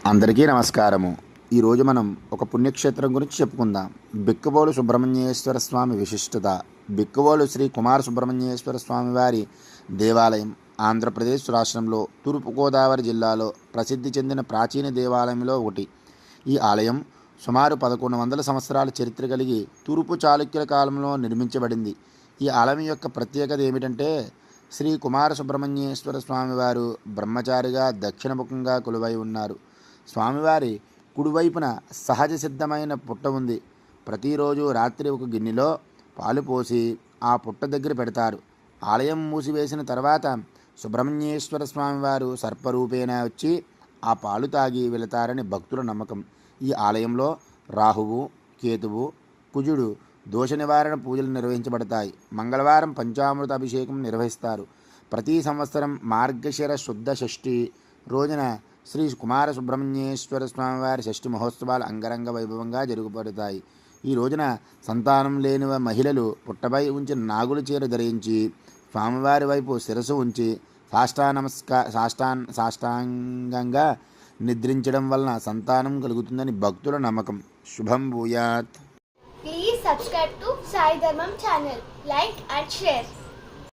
అందరికీ నమస్కారము. ఈరోజు మనం ఒక పుణ్యక్షేత్రం గురించి చెప్పుకుందాం. బిక్కవోలు సుబ్రహ్మణ్యేశ్వర స్వామి విశిష్టత. బిక్కవోలు శ్రీ కుమార సుబ్రహ్మణ్యేశ్వర స్వామి వారి దేవాలయం ఆంధ్రప్రదేశ్ రాష్ట్రంలో తూర్పుగోదావరి జిల్లాలో ప్రసిద్ధి చెందిన ప్రాచీన దేవాలయంలో ఒకటి. ఈ ఆలయం సుమారు 1100 సంవత్సరాల చరిత్ర కలిగి తూర్పు చాళుక్యుల కాలంలో నిర్మించబడింది. ఈ ఆలయం యొక్క ప్రత్యేకత ఏమిటంటే, శ్రీ కుమార సుబ్రహ్మణ్యేశ్వర స్వామివారు బ్రహ్మచారిగా దక్షిణముఖంగా కొలువై ఉన్నారు. స్వామివారి కుడివైపున సహజ సిద్ధమైన పుట్ట ఉంది. ప్రతిరోజు రాత్రి ఒక గిన్నెలో పాలు పోసి ఆ పుట్ట దగ్గర పెడతారు. ఆలయం మూసివేసిన తర్వాత సుబ్రహ్మణ్యేశ్వర స్వామివారు సర్పరూపేణ వచ్చి ఆ పాలు తాగి వెళతారని భక్తుల నమ్మకం. ఈ ఆలయంలో రాహువు, కేతువు, కుజుడు దోష నివారణ పూజలు నిర్వహించబడతాయి. మంగళవారం పంచామృత అభిషేకం నిర్వహిస్తారు. ప్రతి సంవత్సరం మార్గశిర శుద్ధ షష్ఠి రోజున శ్రీ కుమార సుబ్రహ్మణ్యేశ్వర స్వామివారి షష్ఠి మహోత్సవాలు అంగరంగ వైభవంగా జరుగుపడతాయి. ఈ రోజున సంతానం లేని మహిళలు పుట్టపై ఉంచిన నాగుల చీర ధరించి స్వామివారి వైపు శిరసు ఉంచి సాష్టాంగంగా నిద్రించడం వలన సంతానం కలుగుతుందని భక్తుల నమ్మకం. శుభం భూయాత్. Please subscribe to Sai Dharmam channel, like and share.